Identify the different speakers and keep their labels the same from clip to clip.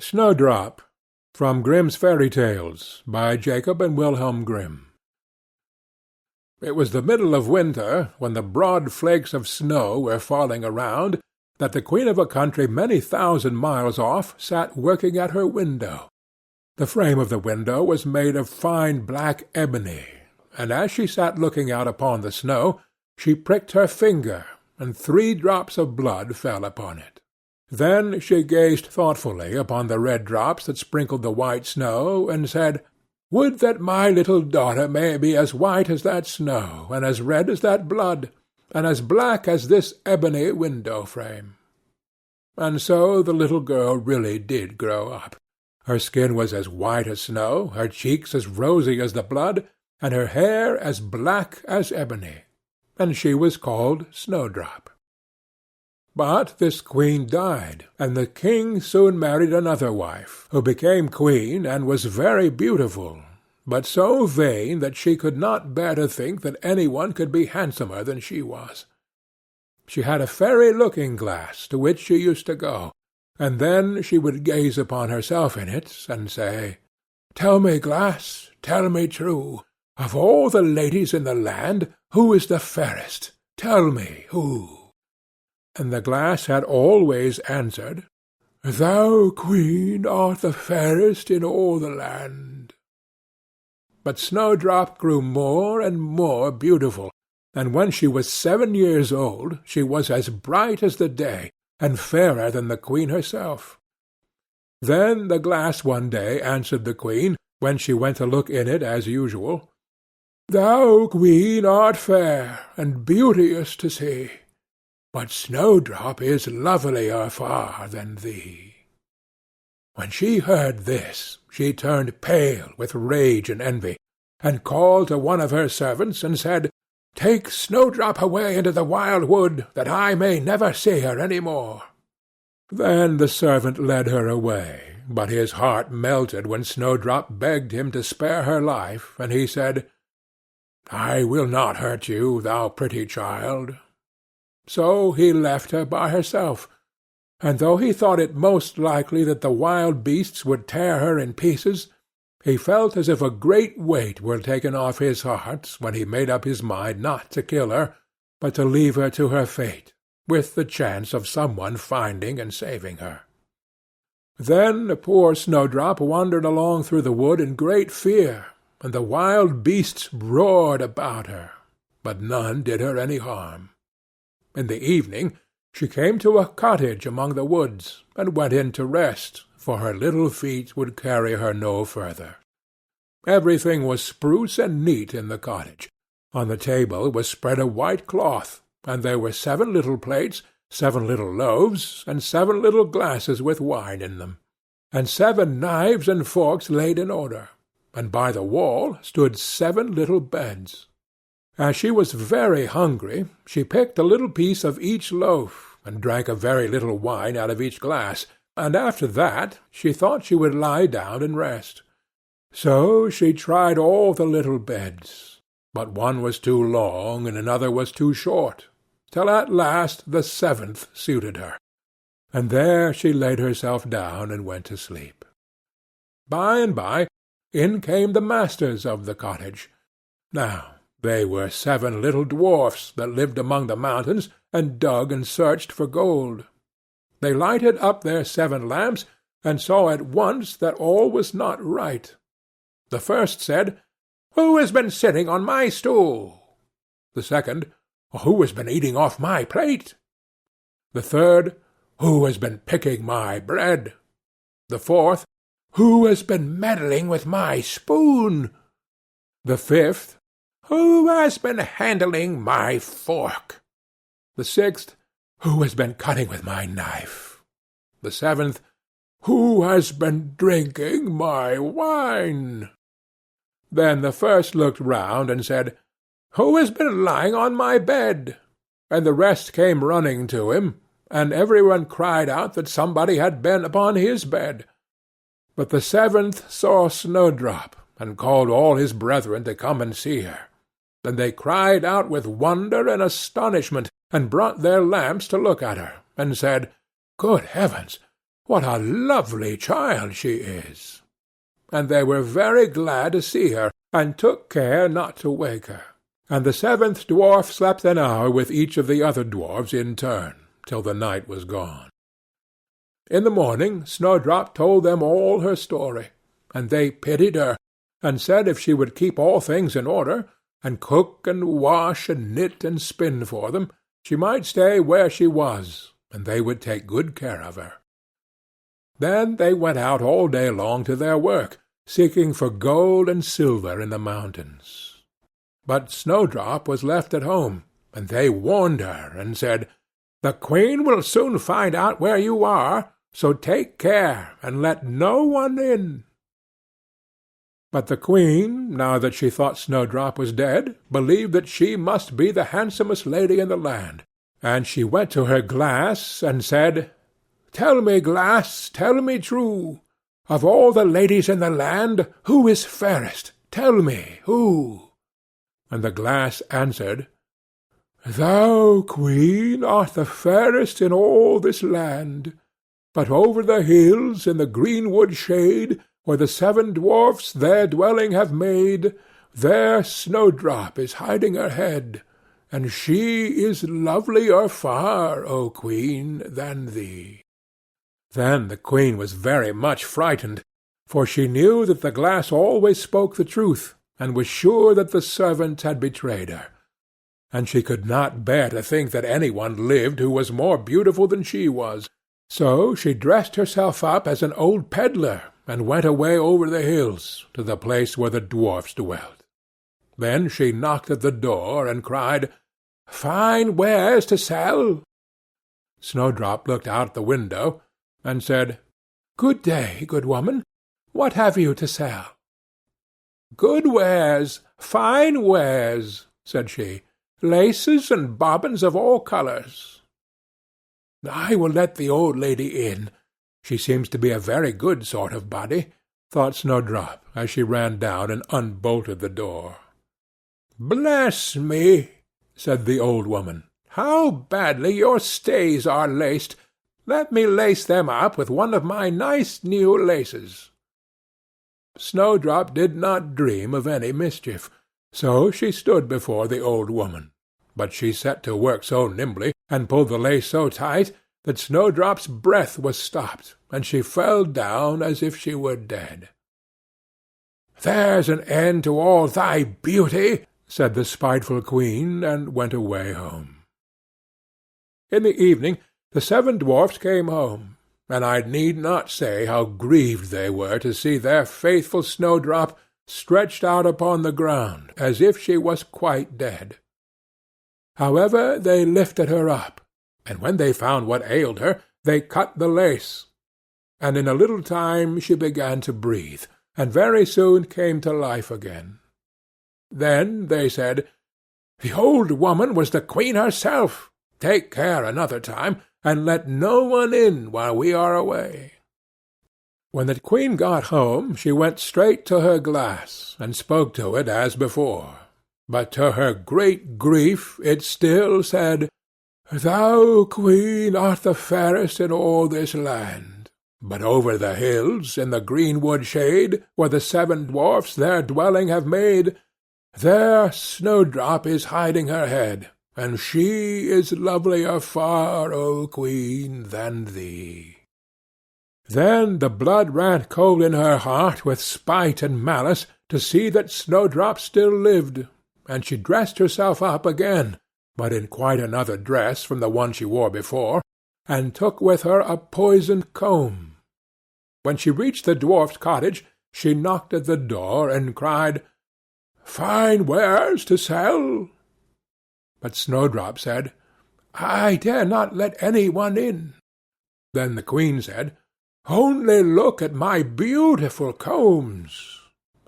Speaker 1: Snowdrop, from Grimm's Fairy Tales, by Jacob and Wilhelm Grimm. It was the middle of winter, when the broad flakes of snow were falling around, that the queen of a country many thousand miles off sat working at her window. The frame of the window was made of fine black ebony, and as she sat looking out upon the snow, she pricked her finger, and 3 drops of blood fell upon it. Then she gazed thoughtfully upon the red drops that sprinkled the white snow, and said, "Would that my little daughter may be as white as that snow, and as red as that blood, and as black as this ebony window-frame." And so the little girl really did grow up. Her skin was as white as snow, her cheeks as rosy as the blood, and her hair as black as ebony, and she was called Snowdrop. But this queen died, and the king soon married another wife, who became queen and was very beautiful, but so vain that she could not bear to think that any one could be handsomer than she was. She had a fairy looking-glass to which she used to go, and then she would gaze upon herself in it, and say, "Tell me, glass, tell me true, of all the ladies in the land, who is the fairest? Tell me who?" And the glass had always answered, "Thou, queen, art the fairest in all the land." But Snowdrop grew more and more beautiful, and when she was 7 years old she was as bright as the day, and fairer than the queen herself. Then the glass one day answered the queen, when she went to look in it as usual, "Thou, queen, art fair, and beauteous to see, but Snowdrop is lovelier far than thee." When she heard this, she turned pale with rage and envy, and called to one of her servants, and said, "Take Snowdrop away into the wild wood, that I may never see her any more." Then the servant led her away, but his heart melted when Snowdrop begged him to spare her life, and he said, "I will not hurt you, thou pretty child." So he left her by herself, and though he thought it most likely that the wild beasts would tear her in pieces, he felt as if a great weight were taken off his heart when he made up his mind not to kill her, but to leave her to her fate, with the chance of some one finding and saving her. Then poor Snowdrop wandered along through the wood in great fear, and the wild beasts roared about her, but none did her any harm. In the evening she came to a cottage among the woods, and went in to rest, for her little feet would carry her no further. Everything was spruce and neat in the cottage. On the table was spread a white cloth, and there were 7 little plates, 7 little loaves, and 7 little glasses with wine in them, and 7 knives and forks laid in order, and by the wall stood 7 little beds. As she was very hungry, she picked a little piece of each loaf, and drank a very little wine out of each glass, and after that she thought she would lie down and rest. So she tried all the little beds, but one was too long and another was too short, till at last the 7th suited her, and there she laid herself down and went to sleep. By and by in came the masters of the cottage. Now they were 7 little dwarfs that lived among the mountains, and dug and searched for gold. They lighted up their 7 lamps, and saw at once that all was not right. The first said, "Who has been sitting on my stool?" The second, "Who has been eating off my plate?" The third, "Who has been picking my bread?" The fourth, "Who has been meddling with my spoon?" The fifth, "Who has been handling my fork?" The sixth, "Who has been cutting with my knife?" The seventh, "Who has been drinking my wine?" Then the first looked round and said, "Who has been lying on my bed?" And the rest came running to him, and every one cried out that somebody had been upon his bed. But the 7th saw Snowdrop, and called all his brethren to come and see her. Then they cried out with wonder and astonishment, and brought their lamps to look at her, and said, "Good heavens! what a lovely child she is!" And they were very glad to see her, and took care not to wake her. And the seventh dwarf slept an hour with each of the other dwarfs in turn, till the night was gone. In the morning Snowdrop told them all her story, and they pitied her, and said if she would keep all things in order, and cook and wash and knit and spin for them, she might stay where she was, and they would take good care of her. Then they went out all day long to their work, seeking for gold and silver in the mountains. But Snowdrop was left at home, and they warned her, and said, "The Queen will soon find out where you are, so take care, and let no one in." But the Queen, now that she thought Snowdrop was dead, believed that she must be the handsomest lady in the land, and she went to her glass, and said, "Tell me, glass, tell me true, of all the ladies in the land, who is fairest? Tell me, who?" And the glass answered, "Thou, Queen, art the fairest in all this land. But over the hills, in the greenwood shade, where the seven dwarfs their dwelling have made, there Snowdrop is hiding her head, and she is lovelier far, O Queen, than thee." Then the Queen was very much frightened, for she knew that the glass always spoke the truth, and was sure that the servants had betrayed her. And she could not bear to think that any one lived who was more beautiful than she was. So she dressed herself up as an old pedlar, and went away over the hills, to the place where the dwarfs dwelt. Then she knocked at the door, and cried, "Fine wares to sell." Snowdrop looked out the window, and said, "Good day, good woman. What have you to sell?" "Good wares, fine wares," said she, "laces and bobbins of all colours." "I will let the old lady in. She seems to be a very good sort of body," thought Snowdrop, as she ran down and unbolted the door. "Bless me," said the old woman, "how badly your stays are laced! Let me lace them up with one of my nice new laces." Snowdrop did not dream of any mischief, so she stood before the old woman, but she set to work so nimbly, and pulled the lace so tight, that Snowdrop's breath was stopped, and she fell down as if she were dead. "There's an end to all thy beauty," said the spiteful Queen, and went away home. In the evening the seven dwarfs came home, and I need not say how grieved they were to see their faithful Snowdrop stretched out upon the ground, as if she was quite dead. However, they lifted her up, and when they found what ailed her, they cut the lace, and in a little time she began to breathe, and very soon came to life again. Then they said, "The old woman was the Queen herself. Take care another time, and let no one in while we are away." When the Queen got home, she went straight to her glass, and spoke to it as before, but to her great grief it still said, "Thou, Queen, art the fairest in all this land. But over the hills, in the greenwood shade, where the seven dwarfs their dwelling have made, there Snowdrop is hiding her head, and she is lovelier far, O Queen, than thee." Then the blood ran cold in her heart with spite and malice to see that Snowdrop still lived, and she dressed herself up again, but in quite another dress from the one she wore before, and took with her a poisoned comb. When she reached the dwarf's cottage, she knocked at the door, and cried, "Fine wares to sell." But Snowdrop said, "I dare not let any one in." Then the Queen said, "Only look at my beautiful combs,"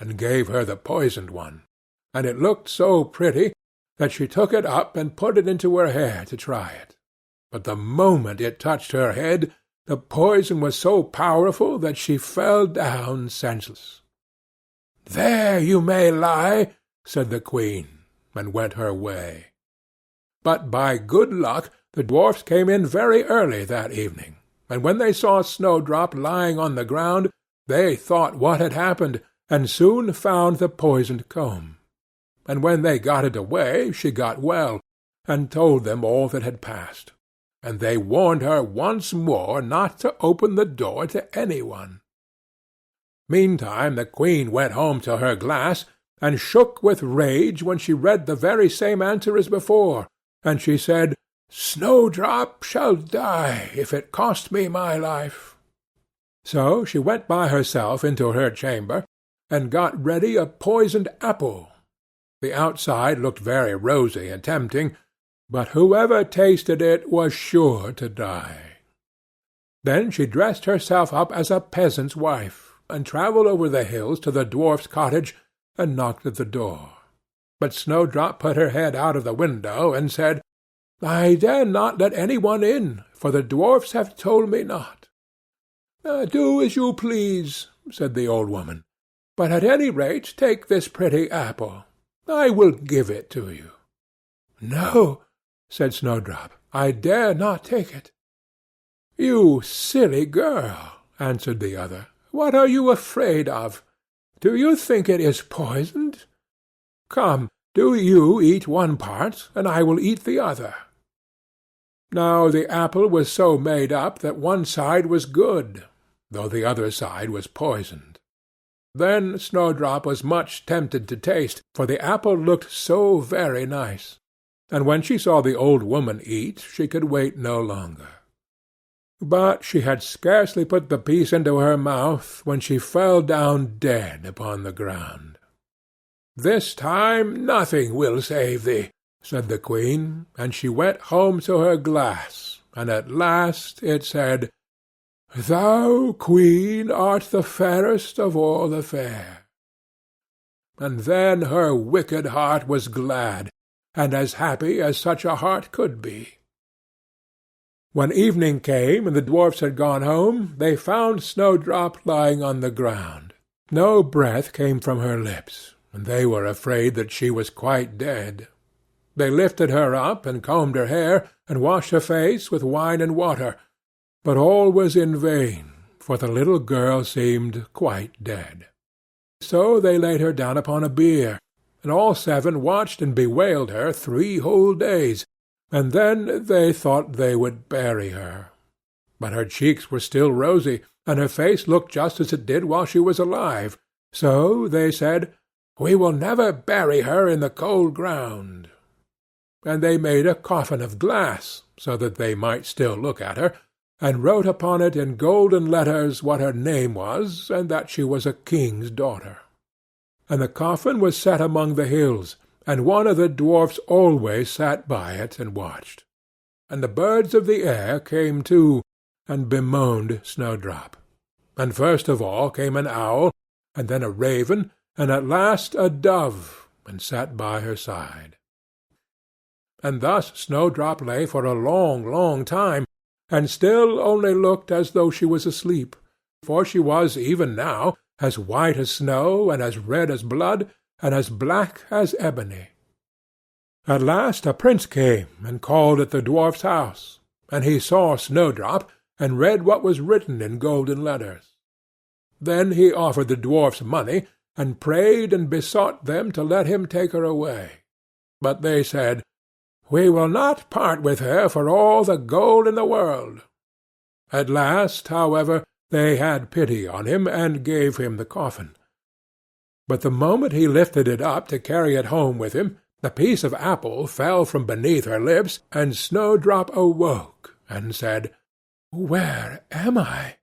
Speaker 1: and gave her the poisoned one, and it looked so pretty that she took it up and put it into her hair to try it. But the moment it touched her head, the poison was so powerful that she fell down senseless. "There you may lie," said the Queen, and went her way. But by good luck the dwarfs came in very early that evening, and when they saw Snowdrop lying on the ground, they thought what had happened, and soon found the poisoned comb. And when they got it away, she got well, and told them all that had passed. And they warned her once more not to open the door to any one. Meantime the queen went home to her glass, and shook with rage when she read the very same answer as before, and she said, "Snowdrop shall die, if it cost me my life." So she went by herself into her chamber, and got ready a poisoned apple. The outside looked very rosy and tempting, but whoever tasted it was sure to die. Then she dressed herself up as a peasant's wife, and travelled over the hills to the dwarf's cottage, and knocked at the door. But Snowdrop put her head out of the window, and said, "I dare not let any one in, for the dwarfs have told me not." "Do as you please," said the old woman, "but at any rate take this pretty apple. I will give it to you." "No," said Snowdrop, "I dare not take it." "You silly girl," answered the other, "what are you afraid of? Do you think it is poisoned? Come, do you eat one part, and I will eat the other." Now the apple was so made up that one side was good, though the other side was poisoned. Then Snowdrop was much tempted to taste, for the apple looked so very nice, and when she saw the old woman eat, she could wait no longer. But she had scarcely put the piece into her mouth when she fell down dead upon the ground. "This time nothing will save thee," said the queen, and she went home to her glass, and at last it said, "Thou, queen, art the fairest of all the fair." And then her wicked heart was glad, and as happy as such a heart could be. When evening came, and the dwarfs had gone home, they found Snowdrop lying on the ground. No breath came from her lips, and they were afraid that she was quite dead. They lifted her up, and combed her hair, and washed her face with wine and water, but all was in vain, for the little girl seemed quite dead. So they laid her down upon a bier, and all seven watched and bewailed her 3 whole days, and then they thought they would bury her. But her cheeks were still rosy, and her face looked just as it did while she was alive, so they said, "We will never bury her in the cold ground." And they made a coffin of glass, so that they might still look at her, and wrote upon it in golden letters what her name was, and that she was a king's daughter. And the coffin was set among the hills, and one of the dwarfs always sat by it and watched. And the birds of the air came too, and bemoaned Snowdrop. And first of all came an owl, and then a raven, and at last a dove, and sat by her side. And thus Snowdrop lay for a long, long time, and still only looked as though she was asleep, for she was even now as white as snow, and as red as blood, and as black as ebony. At last a prince came and called at the dwarf's house, and he saw Snowdrop, and read what was written in golden letters. Then he offered the dwarfs money, and prayed and besought them to let him take her away. But they said, "We will not part with her for all the gold in the world." At last, however, they had pity on him, and gave him the coffin. But the moment he lifted it up to carry it home with him, the piece of apple fell from beneath her lips, and Snowdrop awoke, and said, "Where am I?"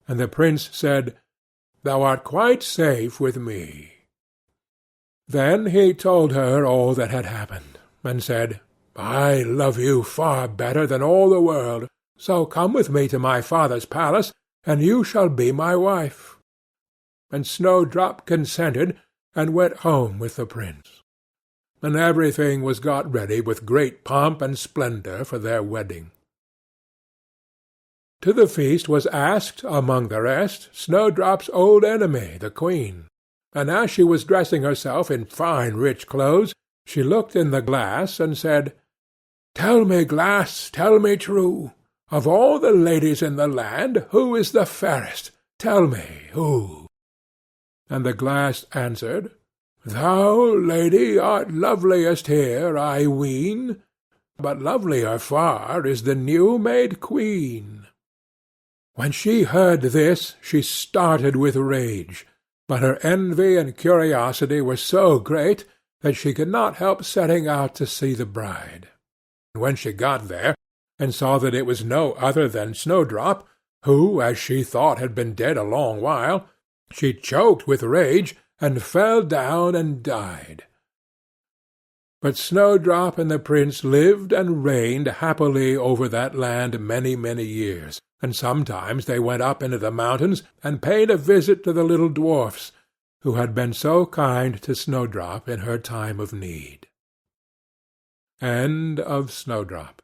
Speaker 1: And the prince said, "Thou art quite safe with me." Then he told her all that had happened, and said, "I love you far better than all the world, so come with me to my father's palace, and you shall be my wife." And Snowdrop consented, and went home with the prince. And everything was got ready with great pomp and splendour for their wedding. To the feast was asked, among the rest, Snowdrop's old enemy, the queen. And as she was dressing herself in fine rich clothes, she looked in the glass, and said, "Tell me, glass, tell me true, Of all the ladies in the land, who is the fairest? Tell me, who?" And the glass answered, "Thou, lady, art loveliest here, I ween, but lovelier far is the new-made queen." When she heard this, she started with rage, but her envy and curiosity were so great that she could not help setting out to see the bride. And when she got there, and saw that it was no other than Snowdrop, who, as she thought, had been dead a long while, she choked with rage, and fell down and died. But Snowdrop and the prince lived and reigned happily over that land many, many years, and sometimes they went up into the mountains and paid a visit to the little dwarfs, who had been so kind to Snowdrop in her time of need. End of Snowdrop.